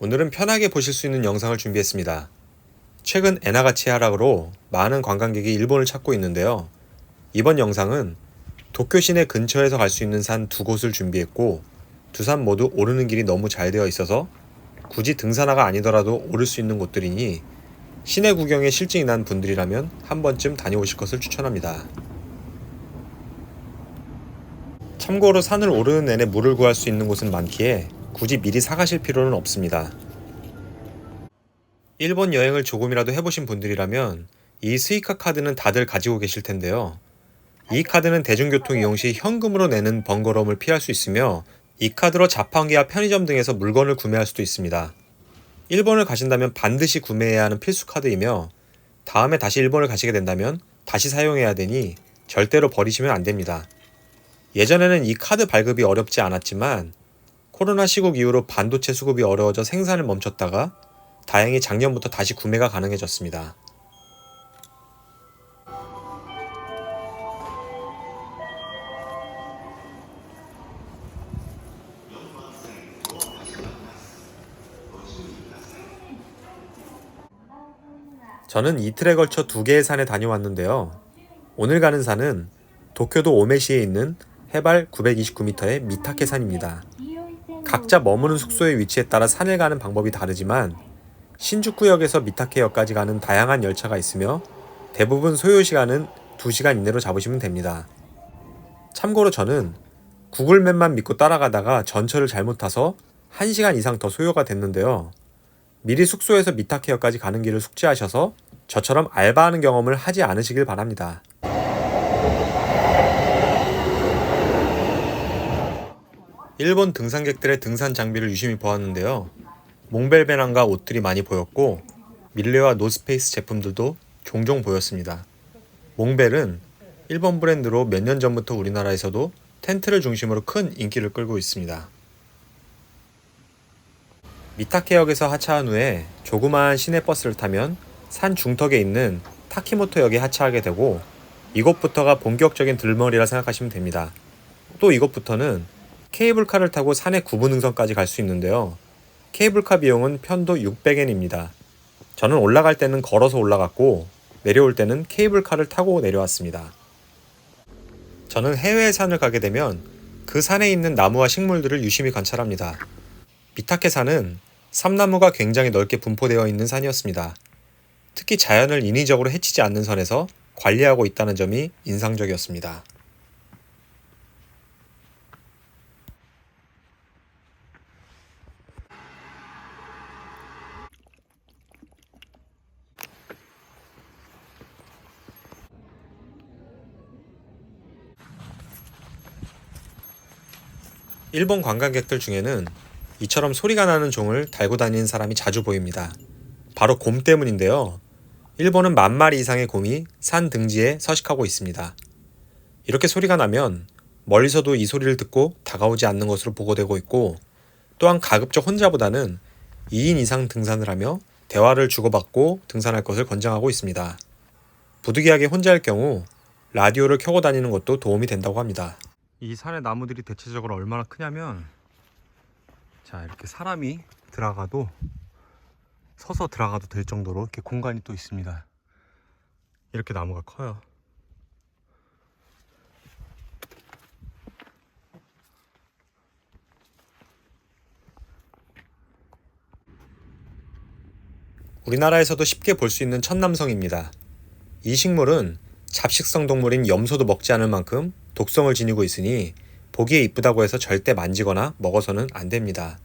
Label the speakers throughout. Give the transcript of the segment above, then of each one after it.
Speaker 1: 오늘은 편하게 보실 수 있는 영상을 준비했습니다. 최근 엔화 가치 하락으로 많은 관광객이 일본을 찾고 있는데요. 이번 영상은 도쿄 시내 근처에서 갈 수 있는 산 두 곳을 준비했고, 두 산 모두 오르는 길이 너무 잘 되어 있어서 굳이 등산화가 아니더라도 오를 수 있는 곳들이니 시내 구경에 실증이 난 분들이라면 한 번쯤 다녀오실 것을 추천합니다. 참고로 산을 오르는 내내 물을 구할 수 있는 곳은 많기에 굳이 미리 사가실 필요는 없습니다. 일본 여행을 조금이라도 해보신 분들이라면 이 스이카 카드는 다들 가지고 계실 텐데요. 이 카드는 대중교통 이용 시 현금으로 내는 번거로움을 피할 수 있으며, 이 카드로 자판기와 편의점 등에서 물건을 구매할 수도 있습니다. 일본을 가신다면 반드시 구매해야 하는 필수 카드이며, 다음에 다시 일본을 가시게 된다면 다시 사용해야 되니 절대로 버리시면 안 됩니다. 예전에는 이 카드 발급이 어렵지 않았지만 코로나 시국 이후로 반도체 수급이 어려워져 생산을 멈췄다가 다행히 작년부터 다시 구매가 가능해졌습니다. 저는 이틀에 걸쳐 두 개의 산에 다녀왔는데요. 오늘 가는 산은 도쿄도 오메시에 있는 해발 929m의 미타케 산입니다. 각자 머무는 숙소의 위치에 따라 산을 가는 방법이 다르지만 신주쿠역에서 미타케역까지 가는 다양한 열차가 있으며 대부분 소요시간은 2시간 이내로 잡으시면 됩니다. 참고로 저는 구글맵만 믿고 따라가다가 전철을 잘못 타서 1시간 이상 더 소요가 됐는데요. 미리 숙소에서 미타케역까지 가는 길을 숙지하셔서 저처럼 알바하는 경험을 하지 않으시길 바랍니다. 일본 등산객들의 등산 장비를 유심히 보았는데요. 몽벨 배낭과 옷들이 많이 보였고, 밀레와 노스페이스 제품들도 종종 보였습니다. 몽벨은 일본 브랜드로 몇 년 전부터 우리나라에서도 텐트를 중심으로 큰 인기를 끌고 있습니다. 미타케역에서 하차한 후에 조그마한 시내버스를 타면 산 중턱에 있는 타키모토역에 하차하게 되고, 이곳부터가 본격적인 들머리라 생각하시면 됩니다. 또 이곳부터는 케이블카를 타고 산의 구분능선까지 갈 수 있는데요. 케이블카 비용은 편도 600엔입니다. 저는 올라갈 때는 걸어서 올라갔고 내려올 때는 케이블카를 타고 내려왔습니다. 저는 해외에 산을 가게 되면 그 산에 있는 나무와 식물들을 유심히 관찰합니다. 미타케 산은 삼나무가 굉장히 넓게 분포되어 있는 산이었습니다. 특히 자연을 인위적으로 해치지 않는 선에서 관리하고 있다는 점이 인상적이었습니다. 일본 관광객들 중에는 이처럼 소리가 나는 종을 달고 다니는 사람이 자주 보입니다. 바로 곰 때문인데요. 일본은 10,000마리 이상의 곰이 산 등지에 서식하고 있습니다. 이렇게 소리가 나면 멀리서도 이 소리를 듣고 다가오지 않는 것으로 보고되고 있고, 또한 가급적 혼자보다는 2인 이상 등산을 하며 대화를 주고받고 등산할 것을 권장하고 있습니다. 부득이하게 혼자일 경우 라디오를 켜고 다니는 것도 도움이 된다고 합니다. 이 산의 나무들이 대체적으로 얼마나 크냐면, 자, 이렇게 사람이 들어가도 서서 들어가도 될 정도로 이렇게 공간이 또 있습니다. 이렇게 나무가 커요. 우리나라에서도 쉽게 볼 수 있는 천남성입니다. 이 식물은 잡식성 동물인 염소도 먹지 않을 만큼 독성을 지니고 있으니 보기에 이쁘다고 해서 절대 만지거나 먹어서는 안 됩니다.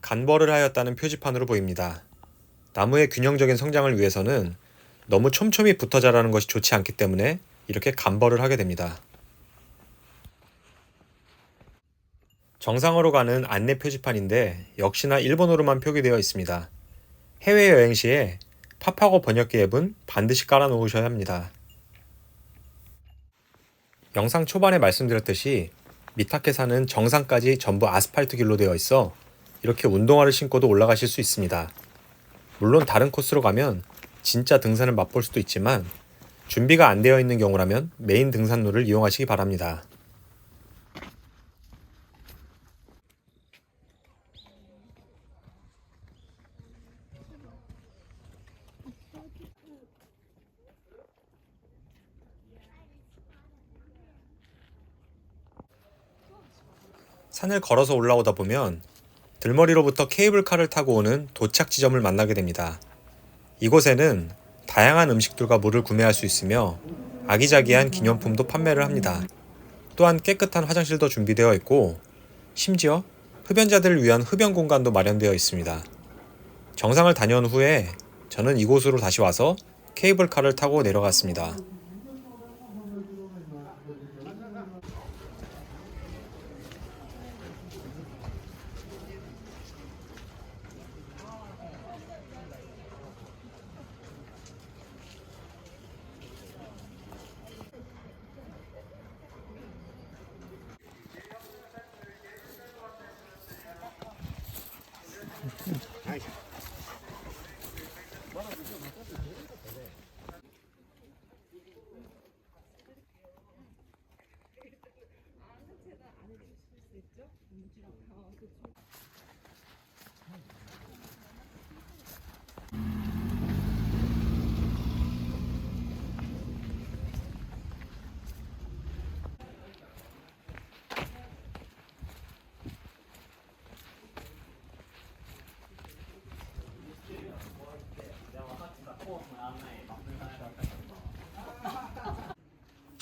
Speaker 1: 간벌을 하였다는 표지판으로 보입니다. 나무의 균형적인 성장을 위해서는 너무 촘촘히 붙어 자라는 것이 좋지 않기 때문에 이렇게 간벌을 하게 됩니다. 정상으로 가는 안내 표지판인데 역시나 일본어로만 표기되어 있습니다. 해외여행 시에 파파고 번역기 앱은 반드시 깔아 놓으셔야 합니다. 영상 초반에 말씀드렸듯이 미타케산은 정상까지 전부 아스팔트 길로 되어 있어 이렇게 운동화를 신고도 올라가실 수 있습니다. 물론 다른 코스로 가면 진짜 등산을 맛볼 수도 있지만 준비가 안 되어 있는 경우라면 메인 등산로를 이용하시기 바랍니다. 산을 걸어서 올라오다 보면 들머리로부터 케이블카를 타고 오는 도착 지점을 만나게 됩니다. 이곳에는 다양한 음식들과 물을 구매할 수 있으며 아기자기한 기념품도 판매를 합니다. 또한 깨끗한 화장실도 준비되어 있고 심지어 흡연자들을 위한 흡연 공간도 마련되어 있습니다. 정상을 다녀온 후에 저는 이곳으로 다시 와서 케이블카를 타고 내려갔습니다.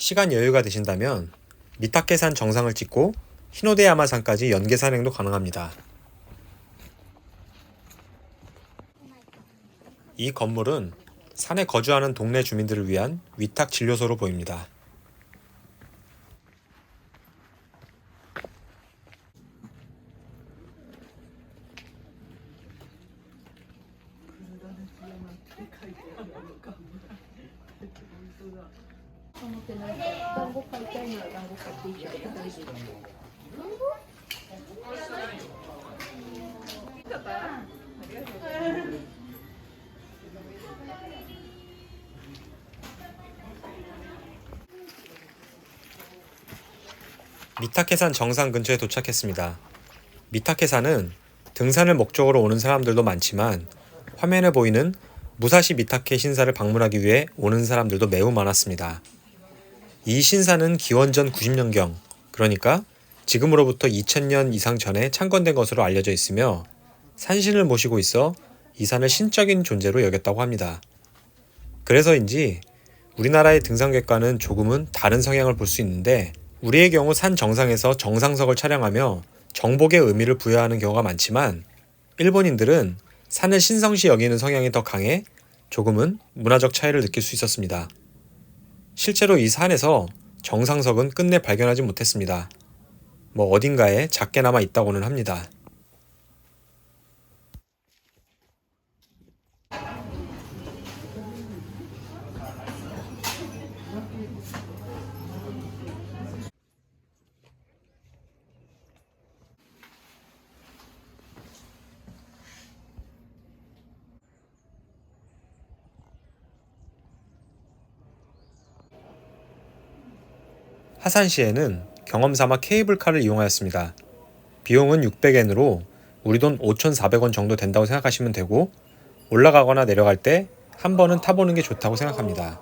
Speaker 1: 시간 여유가 되신다면 미타케산 정상을 찍고 히노데야마산까지 연계 산행도 가능합니다. 이 건물은 산에 거주하는 동네 주민들을 위한 위탁 진료소로 보입니다. 미타케산 정상 근처에 도착했습니다. 미타케산은 등산을 목적으로 오는 사람들도 많지만 화면에 보이는 무사시 미타케 신사를 방문하기 위해 오는 사람들도 매우 많았습니다. 이 신사는 기원전 90년경, 그러니까 지금으로부터 2000년 이상 전에 창건된 것으로 알려져 있으며 산신을 모시고 있어 이 산을 신적인 존재로 여겼다고 합니다. 그래서인지 우리나라의 등산객과는 조금은 다른 성향을 볼 수 있는데 우리의 경우 산 정상에서 정상석을 촬영하며 정복의 의미를 부여하는 경우가 많지만 일본인들은 산을 신성시 여기는 성향이 더 강해 조금은 문화적 차이를 느낄 수 있었습니다. 실제로 이 산에서 정상석은 끝내 발견하지 못했습니다. 어딘가에 작게나마 있다고는 합니다. 하산시에는 경험삼아 케이블카를 이용하였습니다. 비용은 600엔으로 우리 돈 5,400원 정도 된다고 생각하시면 되고 올라가거나 내려갈 때 한 번은 타보는 게 좋다고 생각합니다.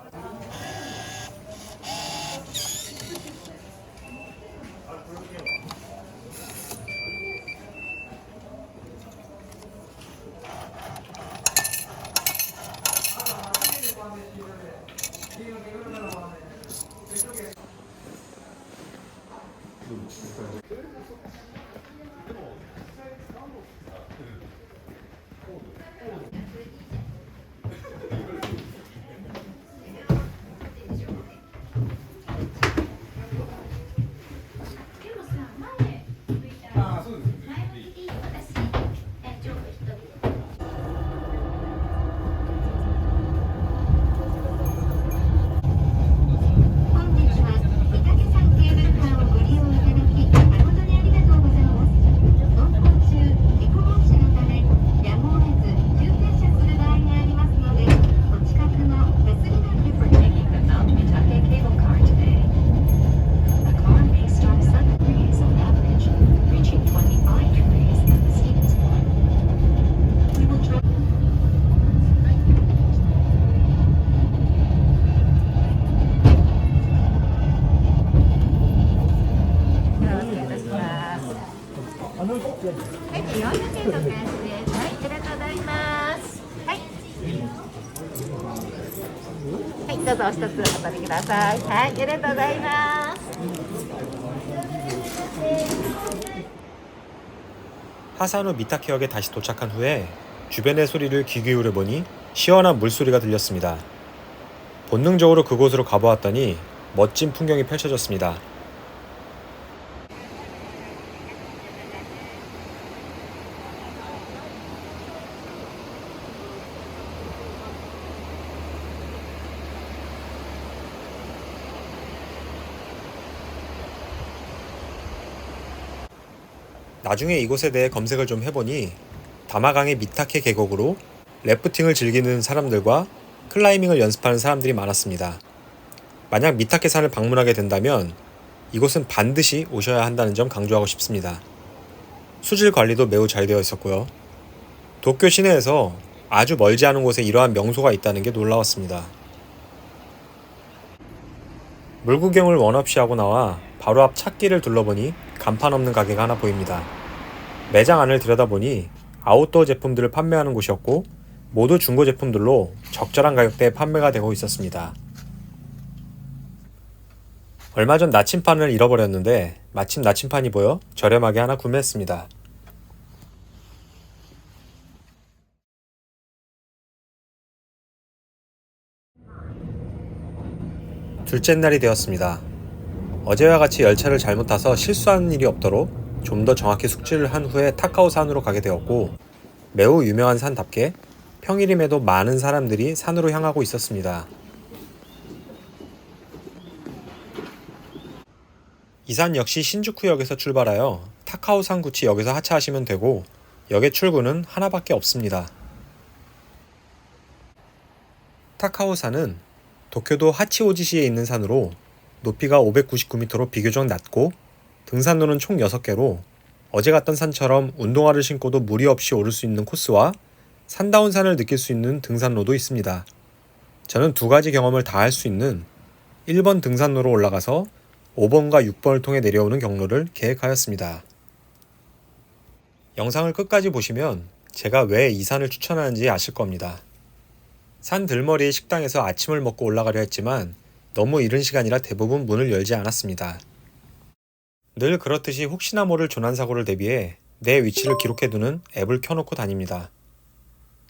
Speaker 2: 400円のペースです。はい、ありがとうございます。はい。はい、どうぞお一つお取りください。はい、ありがとうございます。
Speaker 1: 하산 후 미타케역에 다시 도착한 후에 주변의 소리를 귀 기울여 보니 시원한 물소리가 들렸습니다. 본능적으로 그곳으로 가보았더니 멋진 풍경이 펼쳐졌습니다. 나중에 이곳에 대해 검색을 좀 해보니 다마강의 미타케 계곡으로 래프팅을 즐기는 사람들과 클라이밍을 연습하는 사람들이 많았습니다. 만약 미타케 산을 방문하게 된다면 이곳은 반드시 오셔야 한다는 점 강조하고 싶습니다. 수질 관리도 매우 잘 되어 있었고요. 도쿄 시내에서 아주 멀지 않은 곳에 이러한 명소가 있다는 게 놀라웠습니다. 물구경을 원 없이 하고 나와 바로 앞 찾기를 둘러보니 간판 없는 가게가 하나 보입니다. 매장 안을 들여다보니 아웃도어 제품들을 판매하는 곳이었고 모두 중고 제품들로 적절한 가격대에 판매가 되고 있었습니다. 얼마 전 나침판을 잃어버렸는데 마침 나침판이 보여 저렴하게 하나 구매했습니다. 둘째 날이 되었습니다. 어제와 같이 열차를 잘못 타서 실수하는 일이 없도록 좀 더 정확히 숙지를 한 후에 타카오산으로 가게 되었고 매우 유명한 산답게 평일임에도 많은 사람들이 산으로 향하고 있었습니다. 이 산 역시 신주쿠역에서 출발하여 타카오산구치 역에서 하차하시면 되고 역의 출구는 하나밖에 없습니다. 타카오산은 도쿄도 하치오지시에 있는 산으로 높이가 599m로 비교적 낮고 등산로는 총 6개로 어제 갔던 산처럼 운동화를 신고도 무리 없이 오를 수 있는 코스와 산다운 산을 느낄 수 있는 등산로도 있습니다. 저는 두 가지 경험을 다 할 수 있는 1번 등산로로 올라가서 5번과 6번을 통해 내려오는 경로를 계획하였습니다. 영상을 끝까지 보시면 제가 왜 이 산을 추천하는지 아실 겁니다. 산 들머리의 식당에서 아침을 먹고 올라가려 했지만 너무 이른 시간이라 대부분 문을 열지 않았습니다. 늘 그렇듯이 혹시나 모를 조난사고를 대비해 내 위치를 기록해두는 앱을 켜놓고 다닙니다.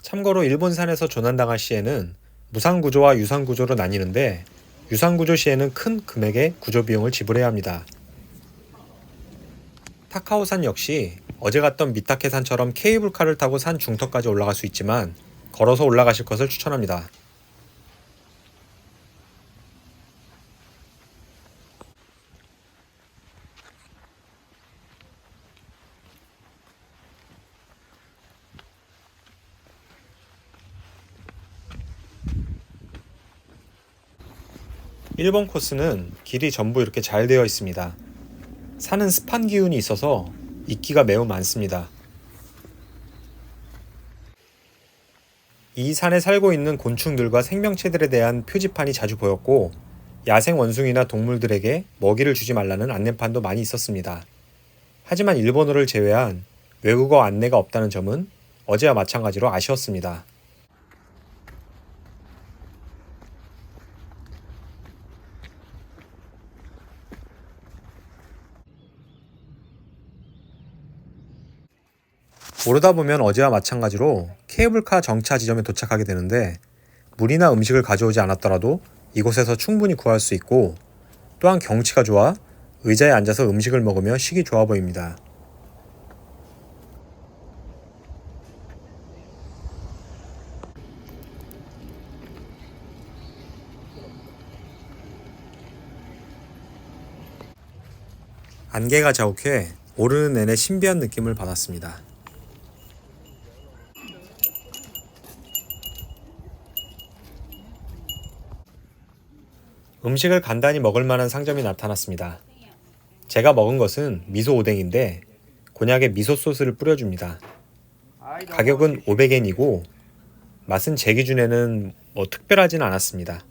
Speaker 1: 참고로 일본 산에서 조난당할 시에는 무상구조와 유상구조로 나뉘는데 유상구조 시에는 큰 금액의 구조비용을 지불해야 합니다. 타카오산 역시 어제 갔던 미타케산처럼 케이블카를 타고 산 중턱까지 올라갈 수 있지만 걸어서 올라가실 것을 추천합니다. 일본 코스는 길이 전부 이렇게 잘 되어 있습니다. 산은 습한 기운이 있어서 이끼가 매우 많습니다. 이 산에 살고 있는 곤충들과 생명체들에 대한 표지판이 자주 보였고 야생 원숭이나 동물들에게 먹이를 주지 말라는 안내판도 많이 있었습니다. 하지만 일본어를 제외한 외국어 안내가 없다는 점은 어제와 마찬가지로 아쉬웠습니다. 오르다 보면 어제와 마찬가지로 케이블카 정차 지점에 도착하게 되는데 물이나 음식을 가져오지 않았더라도 이곳에서 충분히 구할 수 있고 또한 경치가 좋아 의자에 앉아서 음식을 먹으며 쉬기 좋아 보입니다. 안개가 자욱해 오르는 내내 신비한 느낌을 받았습니다. 음식을 간단히 먹을 만한 상점이 나타났습니다. 제가 먹은 것은 미소 오뎅인데 곤약에 미소 소스를 뿌려줍니다. 가격은 500엔이고 맛은 제 기준에는 특별하진 않았습니다.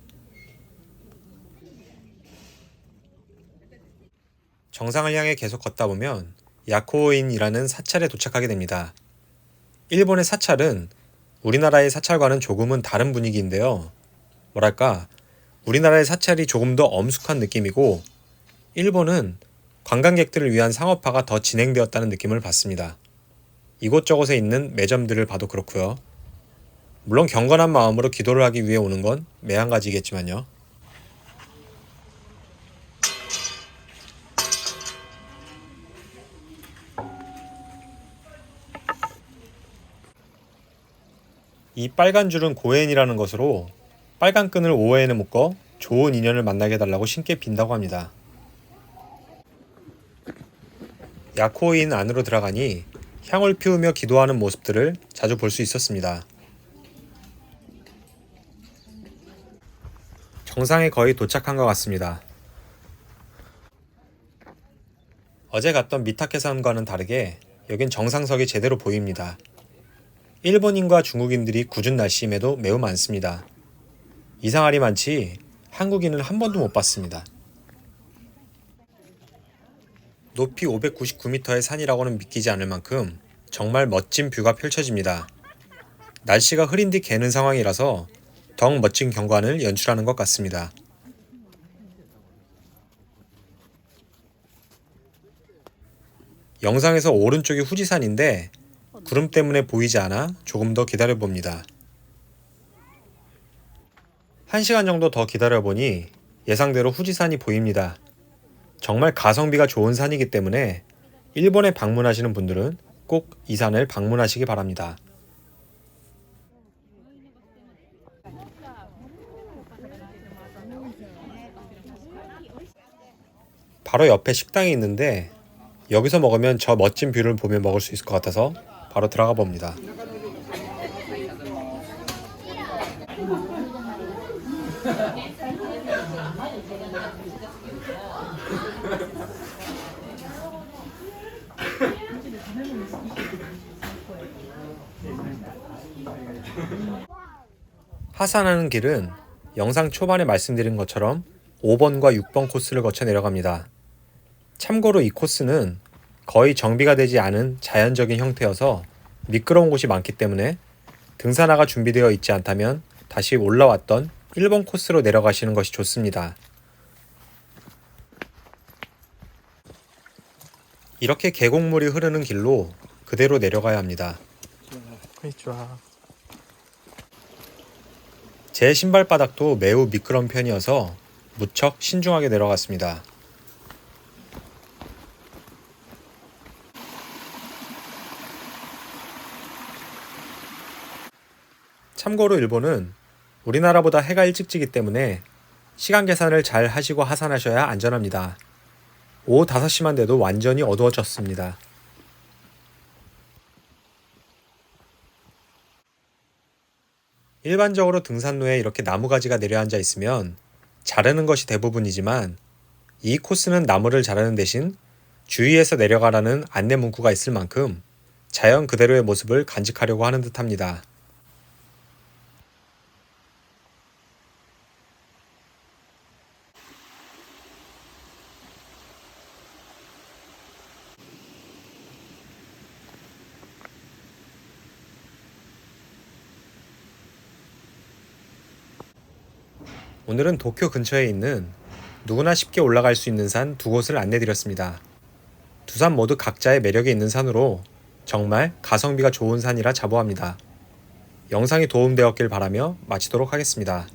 Speaker 1: 정상을 향해 계속 걷다 보면 야코오인이라는 사찰에 도착하게 됩니다. 일본의 사찰은 우리나라의 사찰과는 조금은 다른 분위기인데요. 뭐랄까, 우리나라의 사찰이 조금 더 엄숙한 느낌이고, 일본은 관광객들을 위한 상업화가 더 진행되었다는 느낌을 받습니다. 이곳저곳에 있는 매점들을 봐도 그렇고요. 물론 경건한 마음으로 기도를 하기 위해 오는 건 매한가지겠지만요. 이 빨간 줄은 고엔이라는 것으로 빨간 끈을 오해에 묶어 좋은 인연을 만나게 해달라고 신께 빈다고 합니다. 야코인 안으로 들어가니 향을 피우며 기도하는 모습들을 자주 볼 수 있었습니다. 정상에 거의 도착한 것 같습니다. 어제 갔던 미타케산과는 다르게 여긴 정상석이 제대로 보입니다. 일본인과 중국인들이 궂은 날씨임에도 매우 많습니다. 이상하리 많지 한국인은 한 번도 못 봤습니다. 높이 599m의 산이라고는 믿기지 않을 만큼 정말 멋진 뷰가 펼쳐집니다. 날씨가 흐린 뒤 개는 상황이라서 더욱 멋진 경관을 연출하는 것 같습니다. 영상에서 오른쪽이 후지산인데 구름 때문에 보이지 않아 조금 더 기다려봅니다. 1시간 정도 더 기다려보니 예상대로 후지산이 보입니다. 정말 가성비가 좋은 산이기 때문에 일본에 방문하시는 분들은 꼭 이 산을 방문하시기 바랍니다. 바로 옆에 식당이 있는데 여기서 먹으면 저 멋진 뷰를 보며 먹을 수 있을 것 같아서 바로 들어가 봅니다. 하산하는 길은 영상 초반에 말씀드린 것처럼 5번과 6번 코스를 거쳐 내려갑니다. 참고로 이 코스는 거의 정비가 되지 않은 자연적인 형태여서 미끄러운 곳이 많기 때문에 등산화가 준비되어 있지 않다면 다시 올라왔던 1번 코스로 내려가시는 것이 좋습니다. 이렇게 계곡물이 흐르는 길로 그대로 내려가야 합니다. 제 신발바닥도 매우 미끄러운 편이어서 무척 신중하게 내려갔습니다. 참고로 일본은 우리나라보다 해가 일찍 지기 때문에 시간 계산을 잘 하시고 하산하셔야 안전합니다. 오후 5시만 돼도 완전히 어두워졌습니다. 일반적으로 등산로에 이렇게 나무가지가 내려앉아 있으면 자르는 것이 대부분이지만 이 코스는 나무를 자르는 대신 주위에서 내려가라는 안내 문구가 있을 만큼 자연 그대로의 모습을 간직하려고 하는 듯합니다. 오늘은 도쿄 근처에 있는 누구나 쉽게 올라갈 수 있는 산 두 곳을 안내드렸습니다. 두 산 모두 각자의 매력이 있는 산으로 정말 가성비가 좋은 산이라 자부합니다. 영상이 도움되었길 바라며 마치도록 하겠습니다.